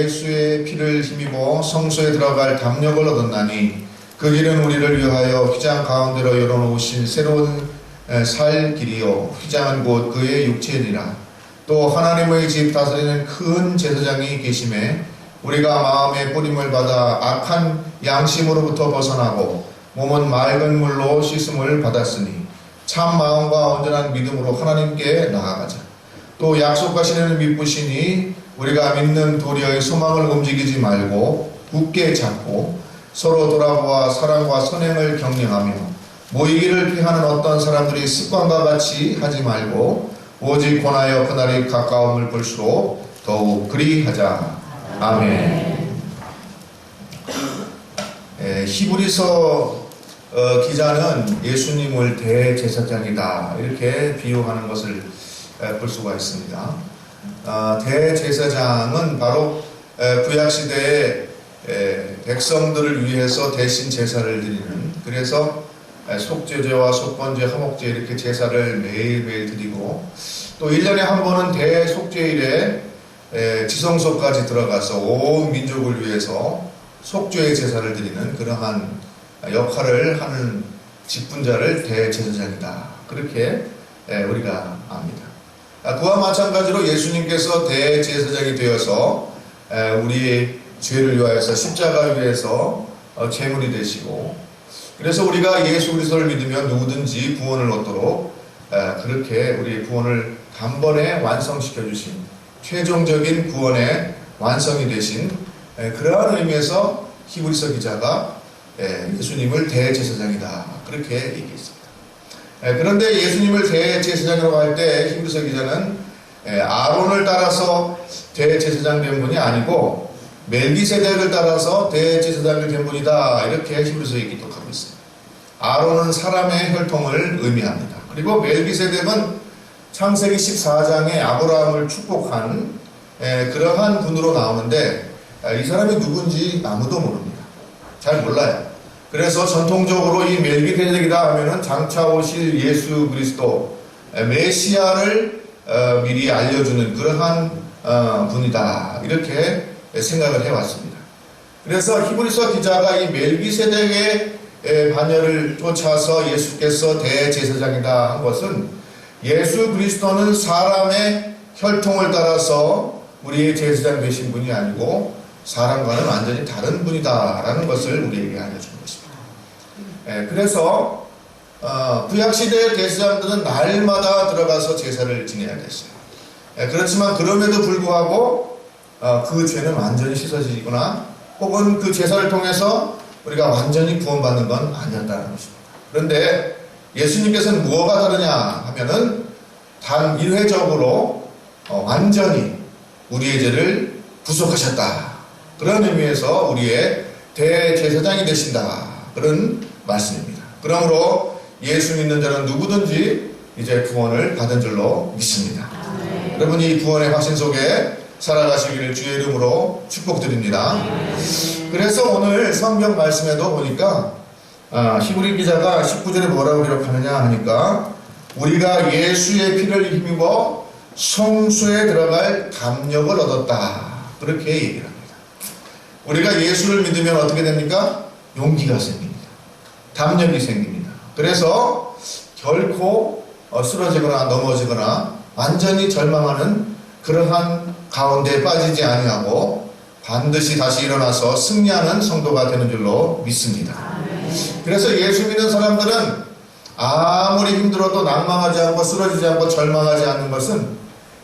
예수의 피를 힘입어 성소에 들어갈 담력을 얻었나니 그 길은 우리를 위하여 휘장 가운데로 열어놓으신 새로운 살 길이요 휘장은 곧 그의 육체니라. 또 하나님의 집 다스리는 큰 제사장이 계심에 우리가 마음의 뿌림을 받아 악한 양심으로부터 벗어나고 몸은 맑은 물로 씻음을 받았으니 참 마음과 온전한 믿음으로 하나님께 나아가자. 또 약속하시는 믿으시니 우리가 믿는 도리의 소망을 움직이지 말고 굳게 잡고 서로 돌아보아 사랑과 선행을 경영하며 모이기를 피하는 어떤 사람들이 습관과 같이 하지 말고 오직 권하여 그날이 가까움을 볼수록 더욱 그리하자. 아멘. 히브리서 기자는 예수님을 대제사장이다 이렇게 비유하는 것을 볼 수가 있습니다. 대제사장은 바로 구약시대에 백성들을 위해서 대신 제사를 드리는, 그래서 속죄제와 속건제, 화목제 이렇게 제사를 매일매일 드리고 또 1년에 한 번은 대속죄일에 지성소까지 들어가서 온 민족을 위해서 속죄의 제사를 드리는 그러한 역할을 하는 직분자를 대제사장이다 그렇게 우리가 압니다. 그와 마찬가지로 예수님께서 대제사장이 되어서 우리의 죄를 위하여서 십자가 위에서 제물이 되시고, 그래서 우리가 예수 그리스도를 믿으면 누구든지 구원을 얻도록 그렇게 우리의 구원을 단번에 완성시켜 주신 최종적인 구원의 완성이 되신 그러한 의미에서 히브리서 기자가 예수님을 대제사장이다 그렇게 얘기했습니다. 그런데 예수님을 대제사장이라고 할 때 히브리서 기자는 아론을 따라서 대제사장 된 분이 아니고 멜기세덱을 따라서 대제사장이 된 분이다 이렇게 히브리서에 기록하고 있습니다. 아론은 사람의 혈통을 의미합니다. 그리고 멜기세덱은 창세기 14장에 아브라함을 축복한 그러한 분으로 나오는데 이 사람이 누군지 아무도 모릅니다. 잘 몰라요. 그래서 전통적으로 이 멜기세덱이다 하면은 장차 오실 예수 그리스도 메시아를 미리 알려주는 그러한 분이다 이렇게 생각을 해왔습니다. 그래서 히브리서 기자가 이 멜기세덱의 반열을 쫓아서 예수께서 대제사장이다 한 것은 예수 그리스도는 사람의 혈통을 따라서 우리의 제사장 되신 분이 아니고 사람과는 완전히 다른 분이다라는 것을 우리에게 알려주는 것입니다. 그래서 구약시대의 제사장들은 날마다 들어가서 제사를 지내야 됐어요. 그렇지만 그럼에도 불구하고 그 죄는 완전히 씻어지거나 혹은 그 제사를 통해서 우리가 완전히 구원받는 건 아니었다는 것입니다. 그런데 예수님께서는 무엇가 다르냐 하면은 단 1회적으로 완전히 우리의 죄를 구속하셨다. 그런 의미에서 우리의 대제사장이 되신다. 그런 말씀입니다. 그러므로 예수 믿는 자는 누구든지 이제 구원을 받은 줄로 믿습니다. 여러분 이 구원의 확신 속에 살아가시기를 주의 이름으로 축복드립니다. 그래서 오늘 성경 말씀에도 보니까 히브리 기자가 19절에 뭐라고 기록하느냐 하니까 우리가 예수의 피를 힘입어 성소에 들어갈 담력을 얻었다 그렇게 얘기를 합니다. 우리가 예수를 믿으면 어떻게 됩니까? 용기가 생깁니다. 담력이 생깁니다. 그래서 결코 쓰러지거나 넘어지거나 완전히 절망하는 그러한 가운데 빠지지 아니하고 반드시 다시 일어나서 승리하는 성도가 되는 줄로 믿습니다. 그래서 예수 믿는 사람들은 아무리 힘들어도 낭망하지 않고 쓰러지지 않고 절망하지 않는 것은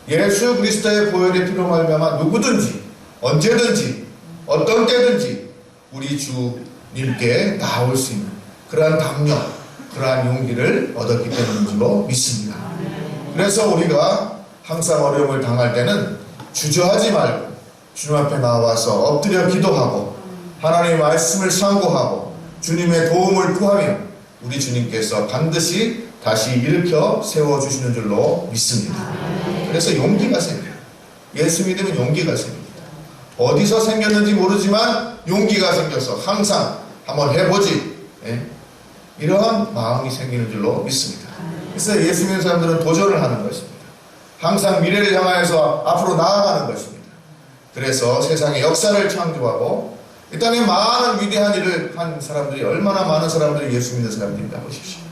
예수 그리스도의 보혈의 피로 말미암아 누구든지 언제든지 어떤 때든지 우리 주님께 나올 수 있는 그러한 담력, 그러한 용기를 얻었기 때문인 줄로 믿습니다. 그래서 우리가 항상 어려움을 당할 때는 주저하지 말고 주님 앞에 나와서 엎드려 기도하고 하나님의 말씀을 상고하고 주님의 도움을 구하며 우리 주님께서 반드시 다시 일으켜 세워주시는 줄로 믿습니다. 그래서 용기가 생겨요. 예수 믿으면 용기가 생깁니다. 어디서 생겼는지 모르지만 용기가 생겨서 항상 한번 해보지 이러한 마음이 생기는 줄로 믿습니다. 그래서 예수 믿는 사람들은 도전을 하는 것입니다. 항상 미래를 향하여서 앞으로 나아가는 것입니다. 그래서 세상의 역사를 창조하고 이 땅에 많은 위대한 일을 한 사람들이 얼마나 많은 사람들이 예수 믿는 사람들인가 보십시오.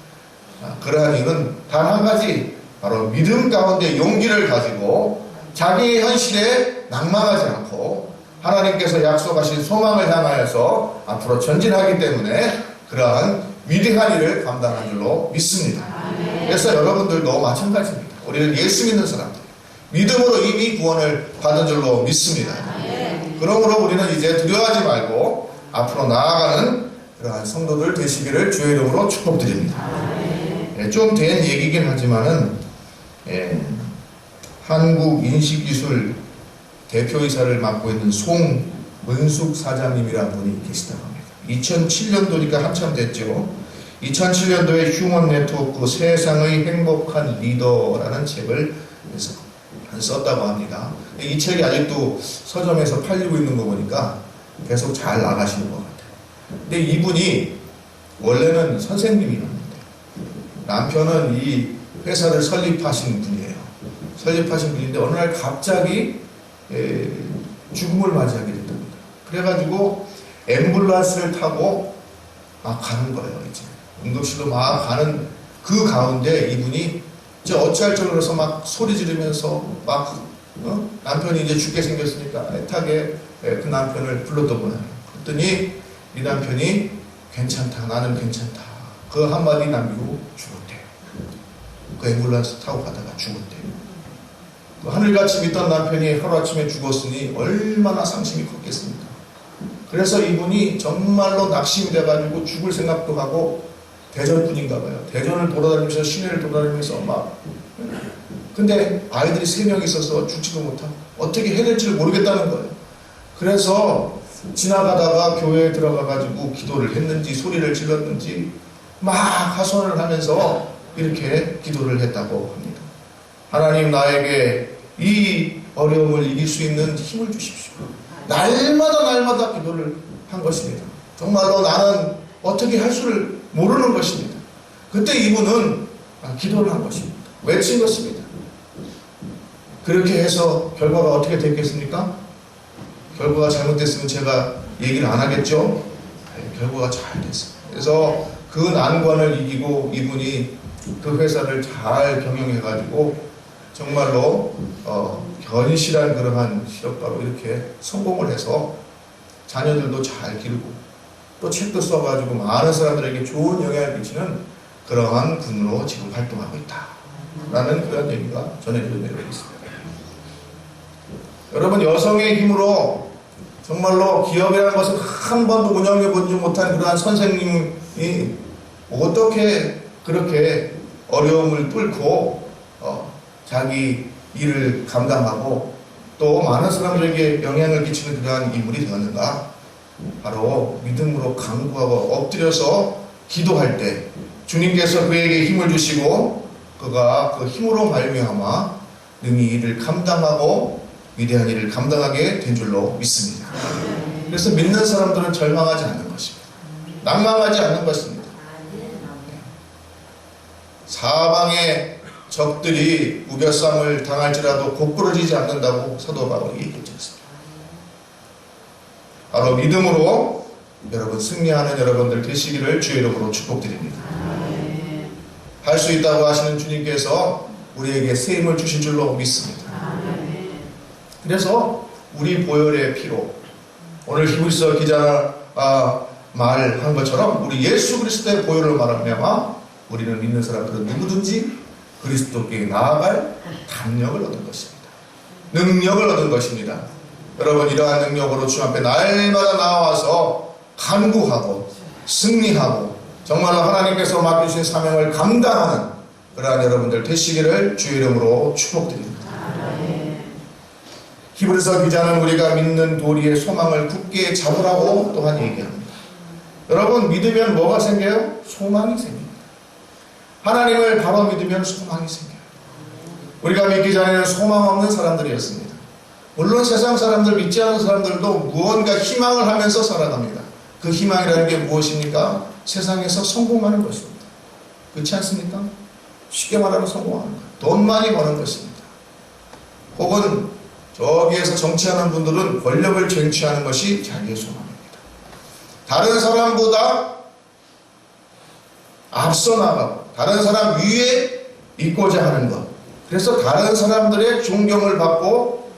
그러한 이유는 단 한 가지, 바로 믿음 가운데 용기를 가지고 자기의 현실에 낭망하지 않고 하나님께서 약속하신 소망을 향하여서 앞으로 전진하기 때문에 그러한 위대한 일을 감당한 줄로 믿습니다. 그래서 여러분들도 마찬가지입니다. 우리는 예수 믿는 사람들, 믿음으로 이미 구원을 받은 줄로 믿습니다. 그러므로 우리는 이제 두려워하지 말고 앞으로 나아가는 그러한 성도들 되시기를 주의 이름으로 축복드립니다. 좀 된 얘기긴 하지만은 한국인식기술 대표이사를 맡고 있는 송문숙 사장님이라는 분이 계시다고 합니다. 2007년도니까 한참 됐죠. 2007년도에 휴먼 네트워크 세상의 행복한 리더라는 책을 썼다고 합니다. 이 책이 아직도 서점에서 팔리고 있는 거 보니까 계속 잘 나가시는 것 같아요. 근데 이분이 원래는 선생님이었는데 남편은 이 회사를 설립하신 분이에요. 설립하신 분인데 어느 날 갑자기 죽음을 맞이하게 됐답니다. 그래가지고 앰뷸런스를 타고 막 가는 거예요. 이제 응급실로 막 가는 그 가운데 이분이 이제 어찌할 줄 몰라서 막 소리 지르면서 막 남편이 이제 죽게 생겼으니까 애타게 그 남편을 불렀던 거예요. 그랬더니 이 남편이 괜찮다, 나는 괜찮다, 그 한마디 남기고 죽었대요. 그 앰뷸런스 타고 가다가 죽었대요. 그 하늘같이 믿던 남편이 하루아침에 죽었으니 얼마나 상심이 컸겠습니까? 그래서 이분이 정말로 낙심이 돼가지고 죽을 생각도 하고 대전뿐인가 봐요. 대전을 돌아다니면서 시내를 돌아다니면서 막, 근데 아이들이 3명 있어서 죽지도 못하고 어떻게 해낼지를 모르겠다는 거예요. 그래서 지나가다가 교회에 들어가가지고 기도를 했는지 소리를 질렀는지 막 하소연을 하면서 이렇게 기도를 했다고 합니다. 하나님, 나에게 이 어려움을 이길 수 있는 힘을 주십시오. 날마다 기도를 한 것입니다. 정말로 나는 어떻게 할 수를 모르는 것입니다. 그때 이분은 기도를 한 것입니다. 외친 것입니다. 그렇게 해서 결과가 어떻게 됐겠습니까? 결과가 잘못됐으면 제가 얘기를 안 하겠죠? 결과가 잘 됐어요. 그래서 그 난관을 이기고 이분이 그 회사를 잘 경영해가지고 정말로 견실한 그러한 실업가로 이렇게 성공을 해서 자녀들도 잘 기르고 또 책도 써가지고 많은 사람들에게 좋은 영향을 끼치는 그러한 분으로 지금 활동하고 있다 라는 그런 얘기가 전해지고 내려오고 있습니다. 여러분, 여성의 힘으로 정말로 기업이라는 것을 한 번도 운영해 보지 못한 그러한 선생님이 어떻게 그렇게 어려움을 뚫고 자기 일을 감당하고 또 많은 사람들에게 영향을 끼치는 그러한 인물이 되었는가? 바로 믿음으로 간구하고 엎드려서 기도할 때 주님께서 그에게 힘을 주시고 그가 그 힘으로 말미암아 능히 일을 감당하고 위대한 일을 감당하게 된 줄로 믿습니다. 그래서 믿는 사람들은 절망하지 않는 것입니다. 낭망하지 않는 것입니다. 사방의 적들이 우겨쌈을 당할지라도 곧부러지지 않는다고 사도 바울이 얘기했지 않습니까? 바로 믿음으로 여러분 승리하는 여러분들 되시기를 주의 이름으로 축복드립니다. 할 수 있다고 하시는 주님께서 우리에게 새 힘을 주신 줄로 믿습니다. 그래서 우리 보혈의 피로 오늘 히브리서 기자가 말한 것처럼 우리 예수 그리스도의 보혈을 말하면 우리는 믿는 사람들은 누구든지 그리스도께 나아갈 담력을 얻은 것입니다. 능력을 얻은 것입니다. 여러분, 이러한 능력으로 주 앞에 날마다 나와서 간구하고 승리하고 정말로 하나님께서 맡기신 사명을 감당하는 그러한 여러분들 되시기를 주의 이름으로 축복드립니다. 히브리서 기자는 우리가 믿는 도리의 소망을 굳게 잡으라고 또한 얘기합니다. 여러분, 믿으면 뭐가 생겨요? 소망이 생깁니다. 하나님을 바로 믿으면 소망이 생겨요. 우리가 믿기 전에는 소망 없는 사람들이었습니다. 물론 세상 사람들, 믿지 않는 사람들도 무언가 희망을 하면서 살아갑니다. 그 희망이라는 게 무엇입니까? 세상에서 성공하는 것입니다. 그렇지 않습니까? 쉽게 말하면 성공하는 것, 돈 많이 버는 것입니다. 혹은 저기에서 정치하는 분들은 권력을 쟁취하는 것이 자기의 소망입니다. 다른 사람보다 앞서 나가고 다른 사람 위에 있고자 하는 것. 그래서 다른 사람들의 존경을 받고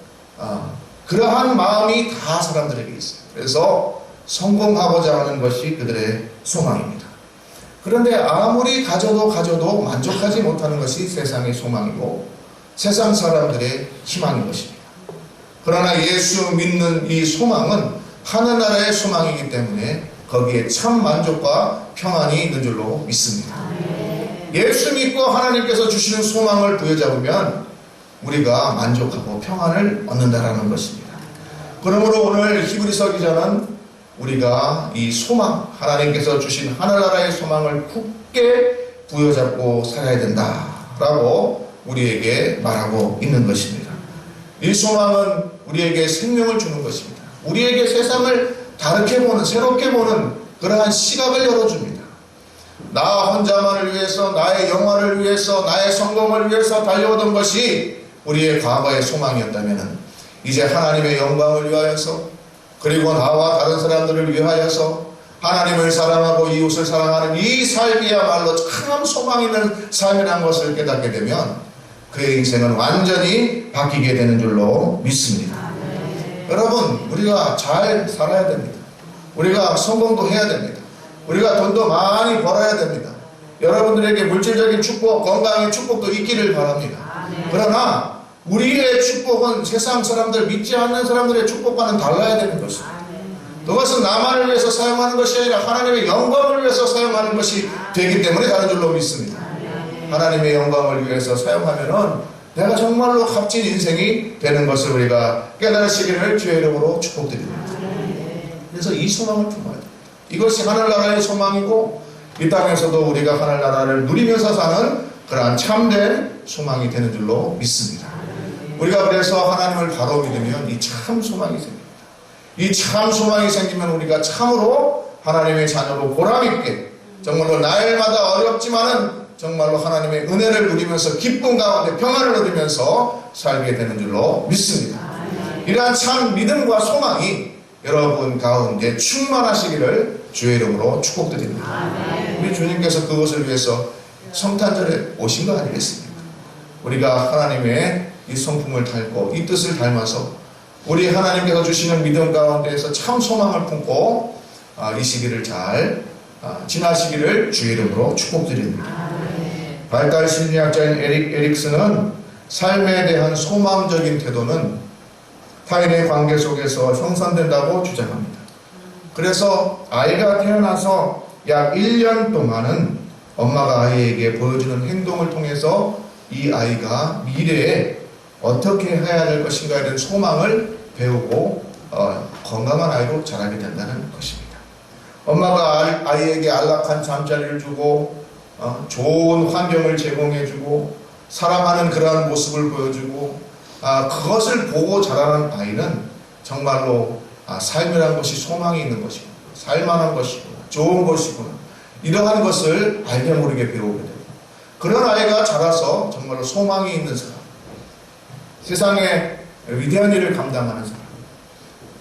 그러한 마음이 다 사람들에게 있어요. 그래서 성공하고자 하는 것이 그들의 소망입니다. 그런데 아무리 가져도 만족하지 못하는 것이 세상의 소망이고 세상 사람들의 희망인 것입니다. 그러나 예수 믿는 이 소망은 하늘나라의 소망이기 때문에 거기에 참 만족과 평안이 있는 줄로 믿습니다. 예수 믿고 하나님께서 주시는 소망을 부여잡으면 우리가 만족하고 평안을 얻는다라는 것입니다. 그러므로 오늘 히브리서 기자는 우리가 이 소망, 하나님께서 주신 하늘나라의 소망을 굳게 부여잡고 살아야 된다라고 우리에게 말하고 있는 것입니다. 이 소망은 우리에게 생명을 주는 것입니다. 우리에게 세상을 다르게 보는, 새롭게 보는 그러한 시각을 열어줍니다. 나 혼자만을 위해서, 나의 영화를 위해서, 나의 성공을 위해서 달려오던 것이 우리의 과거의 소망이었다면 이제 하나님의 영광을 위하여서 그리고 나와 다른 사람들을 위하여서 하나님을 사랑하고 이웃을 사랑하는 이 삶이야말로 참 소망 있는 삶이라는 것을 깨닫게 되면 그의 인생은 완전히 바뀌게 되는 줄로 믿습니다. 여러분, 우리가 잘 살아야 됩니다. 우리가 성공도 해야 됩니다. 우리가 돈도 많이 벌어야 됩니다. 여러분들에게 물질적인 축복, 건강의 축복도 있기를 바랍니다. 그러나 우리의 축복은 세상 사람들, 믿지 않는 사람들의 축복과는 달라야 되는 것입니다. 그것은 나만을 위해서 사용하는 것이 아니라 하나님의 영광을 위해서 사용하는 것이 되기 때문에 다른 줄로 믿습니다. 하나님의 영광을 위해서 사용하면은 내가 정말로 값진 인생이 되는 것을 우리가 깨달으시기를 주의 이름으로 축복드립니다. 그래서 이 소망을 품어야 됩니다. 이것이 하늘나라의 소망이고 이 땅에서도 우리가 하늘나라를 누리면서 사는 그러한 참된 소망이 되는 줄로 믿습니다. 우리가 그래서 하나님을 바로 믿으면 이 참 소망이 생깁니다. 이 참 소망이 생기면 우리가 참으로 하나님의 자녀로 보람있게 정말로 날마다 어렵지만은 정말로 하나님의 은혜를 누리면서 기쁨 가운데 평안을 얻으면서 살게 되는 줄로 믿습니다. 이러한 참 믿음과 소망이 여러분 가운데 충만하시기를 주의 이름으로 축복드립니다. 우리 주님께서 그것을 위해서 성탄절에 오신 거 아니겠습니까? 우리가 하나님의 이 성품을 닮고 이 뜻을 닮아서 우리 하나님께서 주시는 믿음 가운데에서 참 소망을 품고 이 시기를 잘 지나시기를 주의 이름으로 축복드립니다. 발달 심리학자인 에릭슨은 삶에 대한 소망적인 태도는 타인의 관계 속에서 형성된다고 주장합니다. 그래서 아이가 태어나서 약 1년 동안은 엄마가 아이에게 보여주는 행동을 통해서 이 아이가 미래에 어떻게 해야 될 것인가에 대한 소망을 배우고 건강한 아이로 자라게 된다는 것입니다. 엄마가 아이에게 안락한 잠자리를 주고 좋은 환경을 제공해주고 사랑하는 그러한 모습을 보여주고 그것을 보고 자라는 아이는 정말로 삶이라는 것이 소망이 있는 것이구나, 살만한 것이구나, 좋은 것이구나, 이러한 것을 알게 모르게 배우게 되고 그런 아이가 자라서 정말로 소망이 있는 사람, 세상에 위대한 일을 감당하는 사람,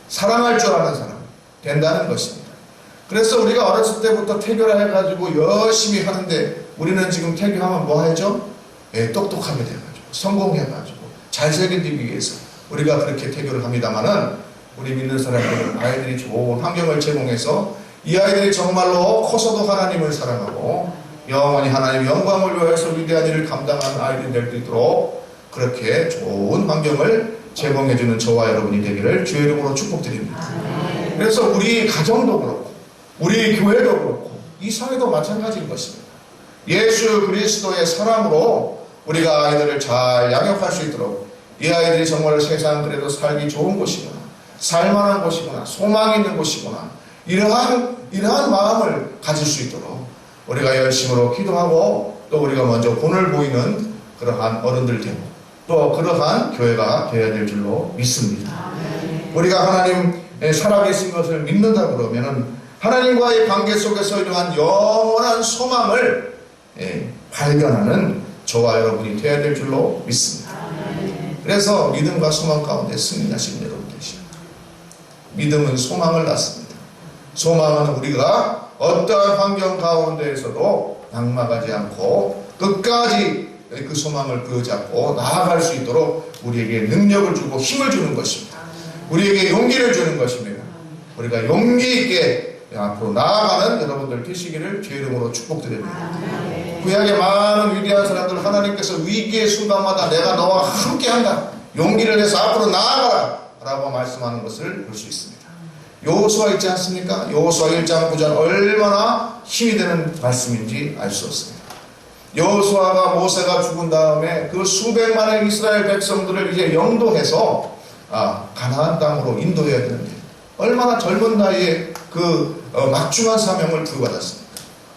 사랑할 줄 아는 사람 된다는 것입니다. 그래서 우리가 어렸을 때부터 태교를 해가지고 열심히 하는데 우리는 지금 태교하면 뭐 하죠? 똑똑하게 돼가지고 성공해가지고 잘생기기 위해서 우리가 그렇게 태교를 합니다만은 우리 믿는 사람들은 아이들이 좋은 환경을 제공해서 이 아이들이 정말로 커서도 하나님을 사랑하고 영원히 하나님의 영광을 위해서 위대한 일을 감당하는 아이들이 될 수 있도록 그렇게 좋은 환경을 제공해주는 저와 여러분이 되기를 주의 이름으로 축복드립니다. 그래서 우리 가정도 그렇고 우리 교회도 그렇고 이 사회도 마찬가지인 것입니다. 예수 그리스도의 사랑으로 우리가 아이들을 잘 양육할 수 있도록 이 아이들이 정말 세상 그래도 살기 좋은 곳이구나, 살만한 곳이구나, 소망이 있는 곳이구나, 이러한 마음을 가질 수 있도록 우리가 열심으로 기도하고 또 우리가 먼저 본을 보이는 그러한 어른들 되고 또 그러한 교회가 되어야 될 줄로 믿습니다. 우리가 하나님 살아계신 것을 믿는다 그러면은 하나님과의 관계 속에서 이러한 영원한 소망을 발견하는 저와 여러분이 되어야 될 줄로 믿습니다. 그래서 믿음과 소망 가운데 승리하시는 여러분 되십니다. 믿음은 소망을 낳습니다. 소망은 우리가 어떠한 환경 가운데에서도 낙망하지 않고 끝까지 그 소망을 붙잡고 나아갈 수 있도록 우리에게 능력을 주고 힘을 주는 것입니다. 우리에게 용기를 주는 것입니다. 우리가 용기 있게 앞으로 나아가는 여러분들 되시기를 주의 이름으로 축복드립니다. 구약의 많은 위대한 사람들 하나님께서 위기의 순간마다 내가 너와 함께한다, 용기를 내서 앞으로 나아가라 라고 말씀하는 것을 볼 수 있습니다. 여호수아 있지 않습니까? 여호수아 1장 9절 얼마나 힘이 되는 말씀인지 알 수 없습니다. 여호수아가 모세가 죽은 다음에 그 수백만의 이스라엘 백성들을 이제 영도해서 가나안 땅으로 인도해야 되는데 얼마나 젊은 나이에 그 막중한 사명을 부여받았습니까?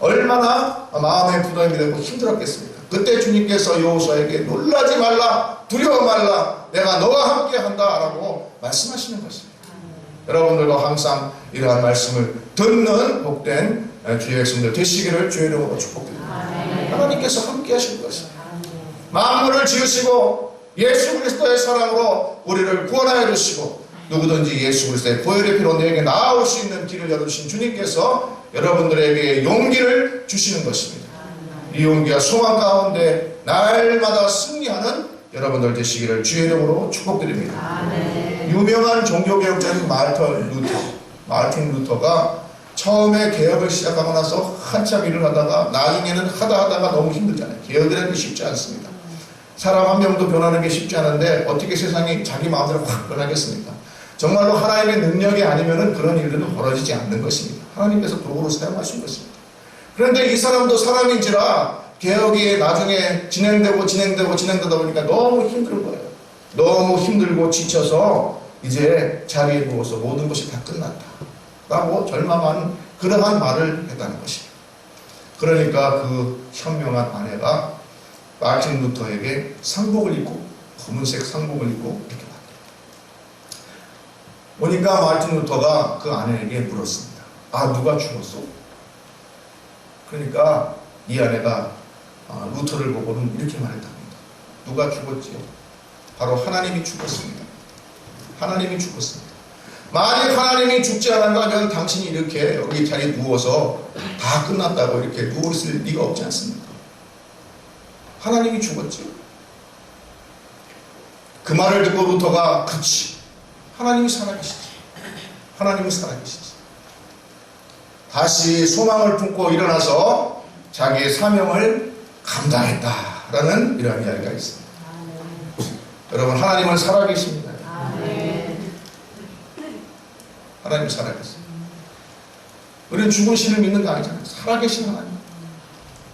얼마나 마음에 부담이 되고 힘들었겠습니까? 그때 주님께서 여호수아에게 놀라지 말라, 두려워 말라, 내가 너와 함께 한다 라고 말씀하시는 것입니다. 여러분들도 항상 이러한 말씀을 듣는 복된 주의 백성들 되시기를 주의 이름으로 축복드립니다. 하나님께서 함께 하실 것입니다. 만물을 지으시고 예수 그리스도의 사랑으로 우리를 구원하여 주시고 누구든지 예수 그리스도의 보혈의 피로 내게 나아올 수 있는 길을 열어주신 주님께서 여러분들에게 용기를 주시는 것입니다. 이 용기와 소망 가운데 날마다 승리하는 여러분들 되시기를 주의 이름으로 축복드립니다. 유명한 종교개혁자인 마르틴 루터가 처음에 개혁을 시작하고 나서 한참 일을 하다가 나중에는 하다가 너무 힘들잖아요. 개혁이라는 게 쉽지 않습니다. 사람 한 명도 변하는 게 쉽지 않은데 어떻게 세상이 자기 마음대로 확 변하겠습니까? 정말로 하나님의 능력이 아니면 그런 일들은 벌어지지 않는 것입니다. 하나님께서 도구로 사용하신 것입니다. 그런데 이 사람도 사람인지라 개혁이 나중에 진행되다 보니까 너무 힘든 거예요. 너무 힘들고 지쳐서 이제 자리에 누워서 모든 것이 다 끝났다 라고 절망한 그러한 말을 했다는 것입니다. 그러니까 그 현명한 아내가 마틴 루터에게 상복을 입고 검은색 상복을 입고 이렇게 왔다. 보니까 마틴 루터가 그 아내에게 물었습니다. 누가 죽었어? 그러니까 이 아내가 루터를 보고는 이렇게 말했답니다. 누가 죽었지요? 바로 하나님이 죽었습니다. 하나님이 죽었습니다. 만약 하나님이 죽지 않았다면 당신이 이렇게 여기 자리에 누워서 다 끝났다고 이렇게 누워있을 리가 없지 않습니까? 하나님이 죽었지요. 그 말을 듣고 루터가 그치, 하나님이 살아계시지. 하나님이 살아계시지. 다시 소망을 품고 일어나서 자기의 사명을 감당했다라는 이러한 이야기가 있습니다. 여러분, 하나님은 살아계십니다. 하나님 살아계십니다. 우리는 죽은 신을 믿는 거 아니잖아요. 살아계신 하나님.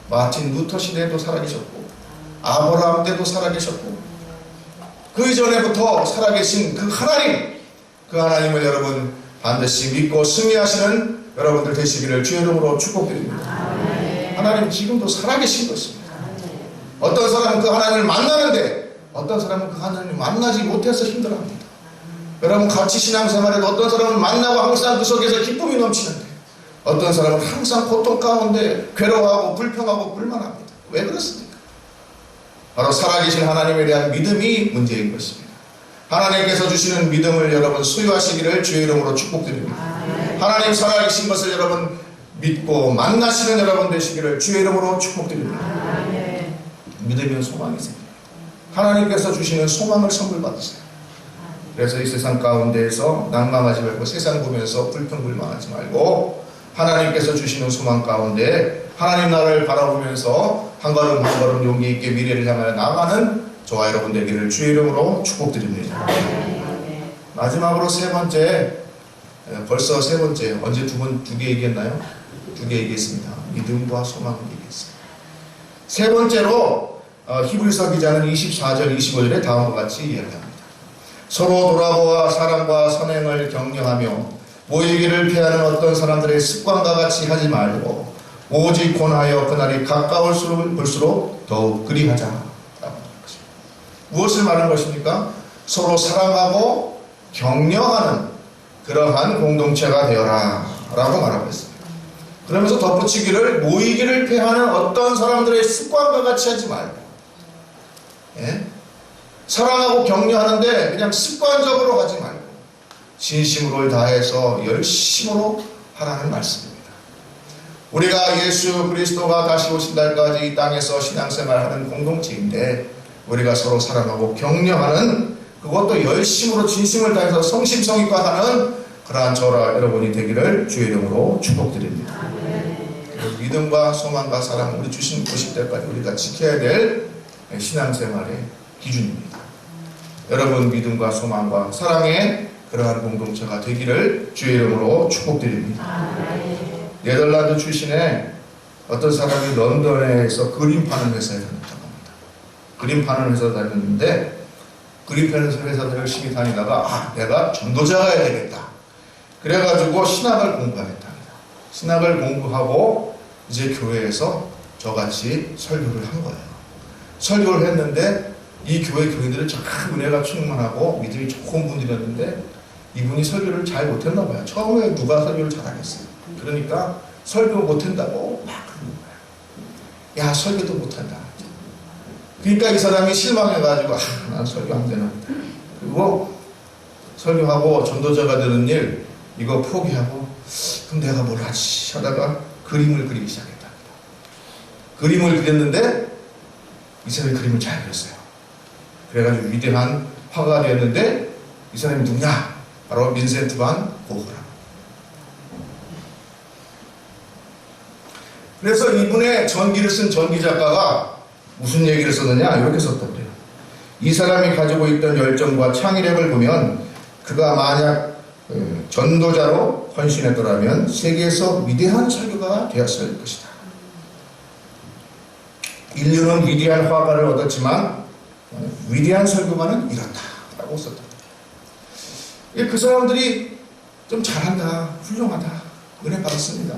마틴 루터 시대에도 살아계셨고 아브라함 때도 살아계셨고 그 이전에부터 살아계신 그 하나님, 그 하나님을 여러분 반드시 믿고 승리하시는 여러분들 되시기를 주의 이름으로 축복드립니다. 하나님 지금도 살아계신 것입니다. 어떤 사람은 그 하나님을 만나는데 어떤 사람은 그 하나님을 만나지 못해서 힘들어합니다. 여러분 같이 신앙생활에도 어떤 사람은 만나고 항상 그 속에서 기쁨이 넘치는데 어떤 사람은 항상 고통 가운데 괴로워하고 불평하고 불만합니다. 왜 그렇습니까? 바로 살아계신 하나님에 대한 믿음이 문제인 것입니다. 하나님께서 주시는 믿음을 여러분 소유하시기를 주의 이름으로 축복드립니다. 하나님 살아계신 것을 여러분 믿고 만나시는 여러분 되시기를 주의 이름으로 축복드립니다. 믿으면 소망이 생깁니다. 하나님께서 주시는 소망을 선물 받으세요. 그래서 이 세상 가운데에서 낭망하지 말고 세상 보면서 불평불만하지 말고 하나님께서 주시는 소망 가운데 하나님 나라를 바라보면서 한 걸음 한 걸음 용기 있게 미래를 향하여 나가는 저와 여러분 되기를 주의 이름으로 축복드립니다. 마지막으로 세 번째, 벌써 세 번째, 언제 두 개 얘기했나요? 두 개 얘기했습니다. 믿음과 소망을 얘기했습니다. 세 번째로 히브리서 기자는 24절 25절에 다음과 같이 이야기합니다. 서로 돌아보아 사랑과 선행을 격려하며 모이기를 피하는 어떤 사람들의 습관과 같이 하지 말고 오직 권하여 그날이 가까울수록 더욱 그리하자 라고 하는 것입니다. 무엇을 말하는 것입니까? 서로 사랑하고 격려하는 그러한 공동체가 되어라 라고 말하고 있습니다. 그러면서 덧붙이기를 모이기를 피하는 어떤 사람들의 습관과 같이 하지 말고 사랑하고 격려하는데 그냥 습관적으로 하지 말고 진심으로 다해서 열심으로 하라는 말씀입니다. 우리가 예수 그리스도가 다시 오신 날까지 이 땅에서 신앙생활하는 공동체인데 우리가 서로 사랑하고 격려하는, 그것도 열심으로 진심을 다해서 성심성의껏 하는 그러한 저와 여러분이 되기를 주의 이름으로 축복드립니다. 믿음과 소망과 사랑, 우리 주신 90대까지 우리가 지켜야 될 신앙생활의 기준입니다. 여러분 믿음과 소망과 사랑의 그러한 공동체가 되기를 주의 이름으로 축복드립니다. 네덜란드 출신의 어떤 사람이 런던에서 그림 파는 회사에 다녔다고 합니다. 그림 파는 회사 다녔는데 그림 파는 회사를 열심히 다니다가 내가 전도자가 해야 되겠다. 그래가지고 신학을 공부하겠답니다. 신학을 공부하고 이제 교회에서 저같이 설교를 한 거예요. 설교를 했는데 이 교회 교인들은 참 은혜가 충만하고 믿음이 좋은 분들이었는데 이분이 설교를 잘 못했나 봐요. 처음에 누가 설교를 잘하겠어요. 그러니까 설교 못한다고 막 그러는 거예요. 야, 설교도 못한다. 그러니까 이 사람이 실망해가지고 난 설교 안 되나 보다. 그리고 설교하고 전도자가 되는 일 이거 포기하고 그럼 내가 뭘 하지 하다가 그림을 그리기 시작했답니다. 그림을 그렸는데 이 사람이 그림을 잘 그렸어요. 그래가지고 위대한 화가가 되었는데 이 사람이 누구냐? 바로 빈센트 반 고흐라. 그래서 이분의 전기를 쓴 전기작가가 무슨 얘기를 썼느냐? 이렇게 썼던데요. 이 사람이 가지고 있던 열정과 창의력을 보면 그가 만약 전도자로 헌신했더라면 세계에서 위대한 설교가가 되었을 것이다. 인류는 위대한 화가를 얻었지만 위대한 설교가는 이렇다 라고 썼다. 그 사람들이 좀 잘한다, 훌륭하다, 은혜 받았습니다,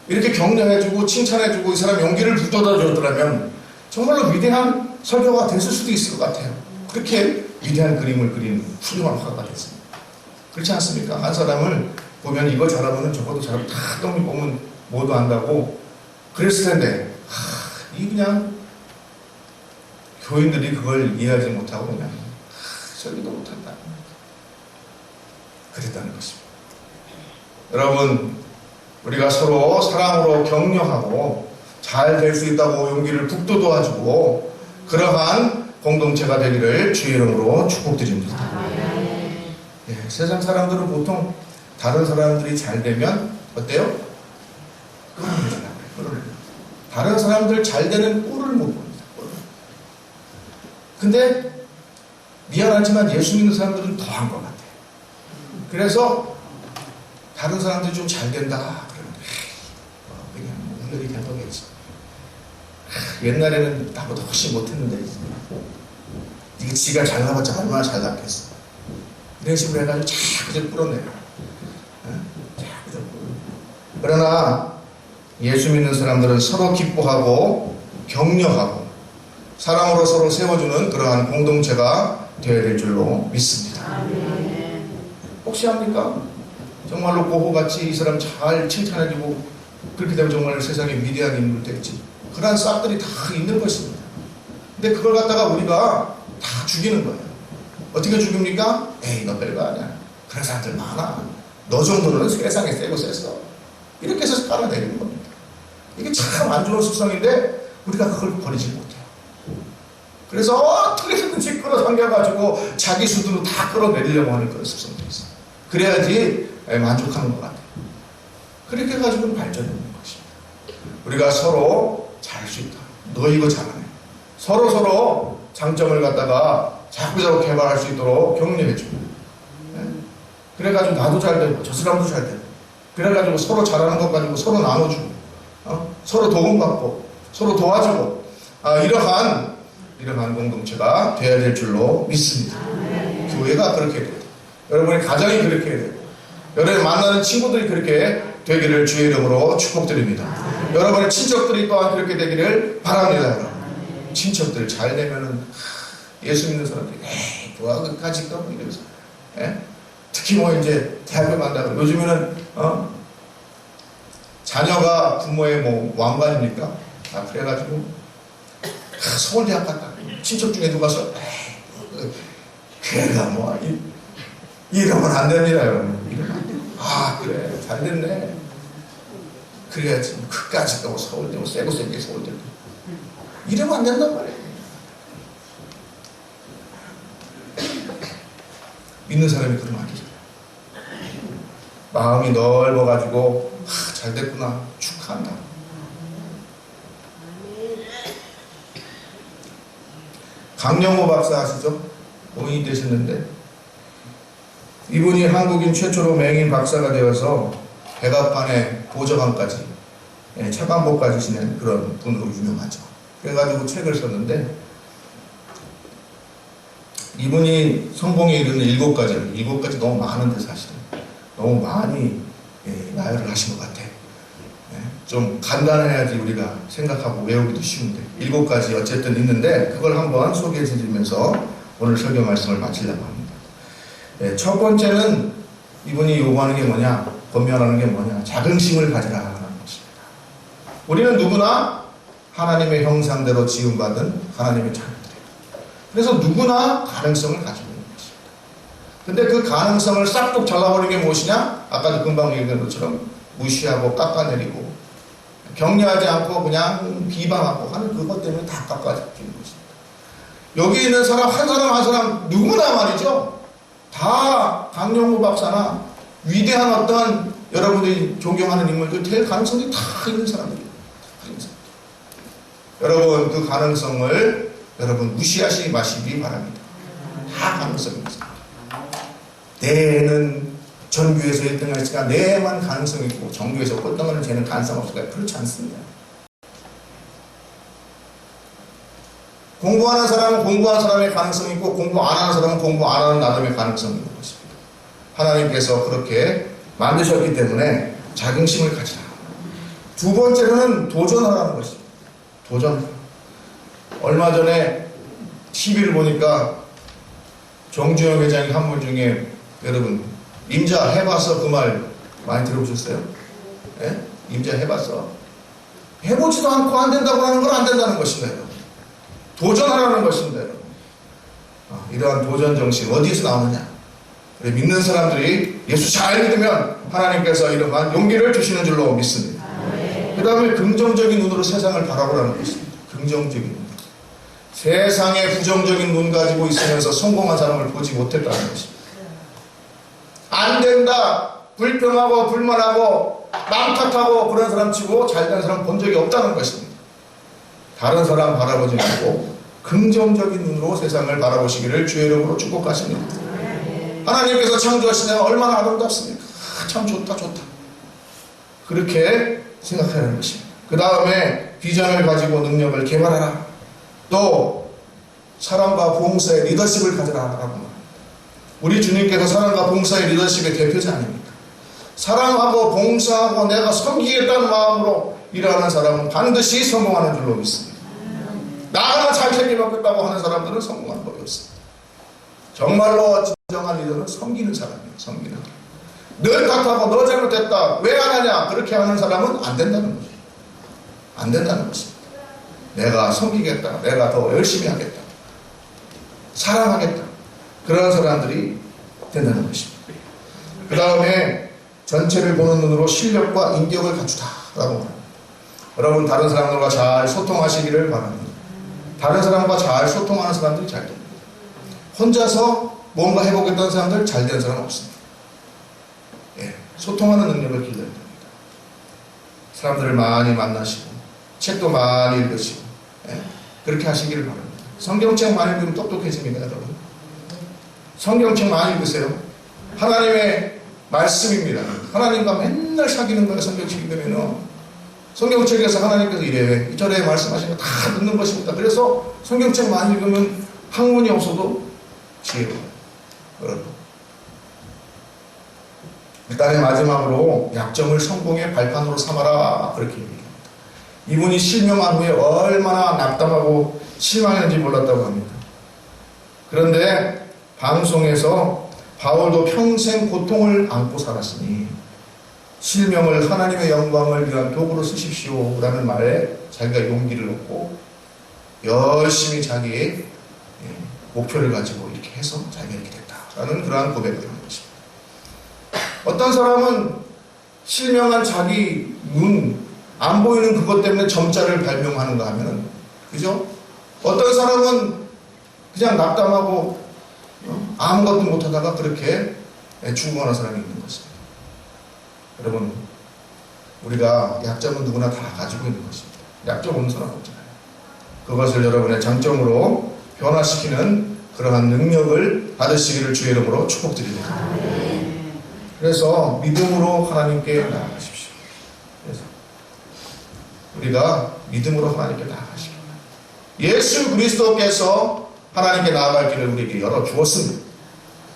이렇게 격려해주고 칭찬해주고 이 사람 용기를 북돋아줬더라면 정말로 위대한 설교가 됐을 수도 있을 것 같아요. 그렇게 위대한 그림을 그린 훌륭한 화가가 됐습니다. 그렇지 않습니까? 한 사람을 보면 이거 잘하면 저것도 잘하고 다 떡잎 보면 뭐도 안다고 그랬을 텐데 이 그냥 교인들이 그걸 이해하지 못하고 그냥 설교도 못한다 그랬다는 것입니다. 여러분 우리가 서로 사랑으로 격려하고 잘 될 수 있다고 용기를 북돋아주고 그러한 공동체가 되기를 주의 이름으로 축복드립니다. 세상 사람들은 보통 다른 사람들이 잘 되면 어때요? 끌어내려고. 다른 사람들 잘 되는 꼴을 못 봅니다. 근데 미안하지만 예수 믿는 사람들은 더한 것 같아요. 그래서 다른 사람들이 좀 잘 된다 그러면 그냥 우연히 된 거겠지. 옛날에는 나보다 훨씬 못했는데 이게 지가 잘 나봤자 얼마나 잘 났겠어. 이런 식으로 해가지고 자꾸 끌어내요. 그러나 예수 믿는 사람들은 서로 기뻐하고 격려하고 사랑으로 서로 세워주는 그러한 공동체가 되어야 될 줄로 믿습니다. 혹시 합니까? 정말로 고호같이 이 사람 잘 칭찬해주고 그렇게 되면 정말 세상에 위대한 인물 되겠지. 그러한 싹들이 다 있는 것입니다. 근데 그걸 갖다가 우리가 다 죽이는 거예요. 어떻게 죽입니까? 에이 너 별거 아니야. 그런 사람들 많아. 너 정도는 세상에 세고 셌어. 이렇게 해서 깔아내리는 겁니다. 이게 참 안 좋은 습성인데 우리가 그걸 버리지 못해요. 그래서 어떻게든지 끌어당겨가지고 자기 수준으로 다 끌어내리려고 하는 그런 습성들이 있어요. 그래야지 만족하는 것 같아요. 그렇게 해가지고는 발전이 없는 것입니다. 우리가 서로 잘할 수 있다. 너 이거 잘하네. 서로 장점을 갖다가 자꾸 개발할 수 있도록 격려해주고 그래가지고 나도 잘 되고 저 사람도 잘 되고 그래가지고 서로 잘하는 것 가지고 서로 나눠주고 서로 도움받고 서로 도와주고 이러한 공동체가 되어야 될 줄로 믿습니다. 교회가 그렇게 돼요. 여러분의 가정이 그렇게 되고 여러분이 만나는 친구들이 그렇게 되기를 주의 이름으로 축복드립니다. 여러분의 친척들이 또한 그렇게 되기를 바랍니다. 친척들 잘 되면은 예수 믿는 사람들이 에이 뭐야 그까짓 거 이러면서 특히 뭐 이제 대학을 만나고 요즘에는 자녀가 부모의 뭐 왕관입니까? 그래가지고 서울대학 갔다 친척 중에 누가 서 에이 걔가 뭐 이러면 안 됩니다, 여러분. 아, 그래, 잘 됐네. 그래야지 그까지 또 서울대 세고 세게 서울대 이러면 안 된단 말이에요. 믿는 사람이 그러면 안 되죠. 마음이 넓어가지고 잘 됐구나 축하한다. 강영호 박사 아시죠? 공인이 되셨는데 이분이 한국인 최초로 맹인 박사가 되어서 백악관의 보좌관까지 차관보까지 지낸 그런 분으로 유명하죠. 그래가지고 책을 썼는데 이분이 성공에 이르는 7가지 너무 많은데 사실은 너무 많이 나열을 하신 것 같아요. 좀 간단해야지 우리가 생각하고 외우기도 쉬운데 7가지 어쨌든 있는데 그걸 한번 소개해 드리면서 오늘 설교 말씀을 마치려고 합니다. 첫 번째는 이분이 요구하는 게 뭐냐, 권면하는 게 뭐냐, 자긍심을 가지라 하는 것입니다. 우리는 누구나 하나님의 형상대로 지음받은 하나님의 자녀들이에요. 그래서 누구나 가능성을 가지고 있는 것입니다. 근데 그 가능성을 싹둑 잘라버리는 게 무엇이냐? 아까도 금방 얘기한 것처럼 무시하고 깎아내리고 격려하지 않고 그냥 비방하고 하는 그것 때문에 다 깎아지는 것입니다. 여기 있는 사람 한 사람 누구나 말이죠. 다 강영호 박사나 위대한 어떤 여러분들이 존경하는 인물들 될 가능성이 다 있는 사람들이에요. 여러분 그 가능성을 여러분 무시하지 마시기 바랍니다. 다 가능성이 있습니다. 내는 전교에서 1등 할지가 내만 가능성이 있고 전교에서 꼴등하는 쟤는 가능성 없을까요? 그렇지 않습니다. 공부하는 사람은 공부하는 사람의 가능성이 있고 공부 안 하는 사람은 공부 안 하는 나름의 가능성이 있는 것입니다. 하나님께서 그렇게 만드셨기 때문에 자긍심을 가지라. 두 번째는 도전하라는 것입니다. 도전. 얼마 전에 TV를 보니까 정주영 회장이 한 말 중에 여러분 임자 해봤어 그 말 많이 들어보셨어요? 예? 임자 해봤어. 해보지도 않고 안 된다고 하는 건 안 된다는 것입니다. 도전하라는 것입니다. 이러한 도전 정신 어디에서 나오느냐? 그래, 믿는 사람들이 예수 잘 믿으면 하나님께서 이러한 용기를 주시는 줄로 믿습니다. 그 다음에 긍정적인 눈으로 세상을 바라보라는 것입니다. 긍정적인 눈. 세상에 부정적인 눈 가지고 있으면서 성공한 사람을 보지 못했다는 것입니다. 안 된다, 불평하고 불만하고 남 탓하고 그런 사람 치고 잘된 사람 본 적이 없다는 것입니다. 다른 사람 바라보지 말고 긍정적인 눈으로 세상을 바라보시기를 주의 이름으로 축복하십니다. 하나님께서 창조하신 내가 얼마나 아름답습니까? 참 좋다. 그렇게 생각하는 것입니다. 그 다음에 비전을 가지고 능력을 개발하라. 또 사랑과 봉사의 리더십을 가져라라고 말합니다. 우리 주님께서 사랑과 봉사의 리더십의 대표자 아닙니까? 사랑하고 봉사하고 내가 섬기겠다는 마음으로 일하는 사람은 반드시 성공하는 줄로 믿습니다. 나 하나 잘 챙겨먹겠다고 하는 사람들은 성공하는 법이 없습니다. 정말로 진정한 리더는 섬기는 사람이에요. 섬기는 사람. 늘 탓하고 너 잘못했다 왜 안 하냐 그렇게 하는 사람은 안 된다는 거죠. 안 된다는 것입니다. 내가 섬기겠다, 내가 더 열심히 하겠다, 사랑하겠다, 그런 사람들이 된다는 것입니다. 그 다음에 전체를 보는 눈으로 실력과 인격을 갖추다라고 말합니다. 여러분 다른 사람들과 잘 소통하시기를 바랍니다. 다른 사람과 잘 소통하는 사람들이 잘 됩니다. 혼자서 뭔가 해보겠다는 사람들 잘 되는 사람은 없습니다. 소통하는 능력을 길러야 됩니다. 사람들을 많이 만나시고 책도 많이 읽으시고 그렇게 하시기를 바랍니다. 성경책 많이 읽으면 똑똑해집니다. 여러분 성경책 많이 읽으세요. 하나님의 말씀입니다. 하나님과 맨날 사귀는 거예요. 성경책이 되면은 성경책에서 하나님께서 이래 이절에 말씀하시는 거 다 듣는 것입니다. 그래서 성경책 많이 읽으면 학문이 없어도 지혜로워요. 여러분 일단의 마지막으로 약점을 성공의 발판으로 삼아라 그렇게 얘기합니다. 이분이 실명한 후에 얼마나 낙담하고 실망했는지 몰랐다고 합니다. 그런데 방송에서 바울도 평생 고통을 안고 살았으니 실명을 하나님의 영광을 위한 도구로 쓰십시오 라는 말에 자기가 용기를 얻고 열심히 자기의 목표를 가지고 이렇게 해서 자기가 이렇게 됐다라는 그러한 고백을 하는 것입니다. 어떤 사람은 실명한 자기 눈, 안 보이는 그것 때문에 점자를 발명하는가 하면은, 그죠? 어떤 사람은 그냥 낙담하고 아무것도 못하다가 그렇게 죽어가는 사람이 있는 것입니다. 여러분, 우리가 약점은 누구나 다 가지고 있는 것입니다. 약점 없는 사람 없잖아요. 그것을 여러분의 장점으로 변화시키는 그러한 능력을 받으시기를 주의 이름으로 축복드립니다. 그래서 믿음으로 하나님께 나아가십시오. 그래서 우리가 믿음으로 하나님께 나아가십시오. 예수 그리스도께서 하나님께 나아갈 길을 우리에게 열어주었습니다.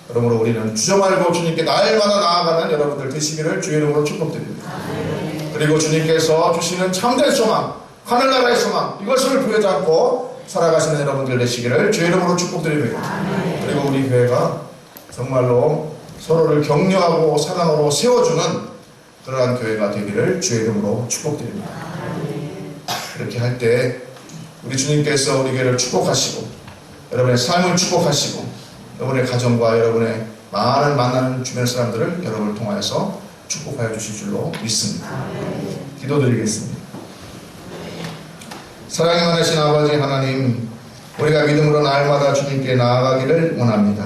그러므로 우리는 주저 말고 주님께 날마다 나아가는 여러분들 되시기를 주의 이름으로 축복드립니다. 그리고 주님께서 주시는 참된 소망, 하늘나라의 소망, 이것을 부여잡고 살아가시는 여러분들 되시기를 주의 이름으로 축복드립니다. 그리고 우리 교회가 정말로 서로를 격려하고 사랑으로 세워주는 그러한 교회가 되기를 주의 이름으로 축복드립니다. 이렇게 할 때 우리 주님께서 우리 교회를 축복하시고 여러분의 삶을 축복하시고 여러분의 가정과 여러분의 많은 만나는 주변 사람들을 여러분을 통하여서 축복하여 주실 줄로 믿습니다. 기도드리겠습니다. 사랑이 많으신 아버지 하나님, 우리가 믿음으로 날마다 주님께 나아가기를 원합니다.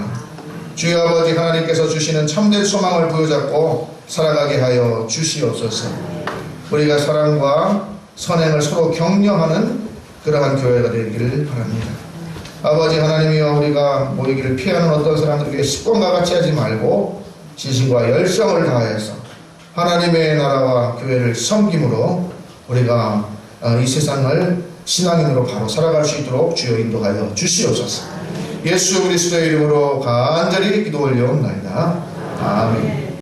주여 아버지 하나님께서 주시는 참된 소망을 부여잡고 살아가게 하여 주시옵소서. 우리가 사랑과 선행을 서로 격려하는 그러한 교회가 되기를 바랍니다. 아버지 하나님이여, 우리가 모이기를 피하는 어떤 사람들에게 습관과 같이 하지 말고 진심과 열정을 다하여서 하나님의 나라와 교회를 섬김으로 우리가 이 세상을 신앙인으로 바로 살아갈 수 있도록 주여 인도하여 주시옵소서. 예수 그리스도의 이름으로 간절히 기도 올려옵나이다. 아멘.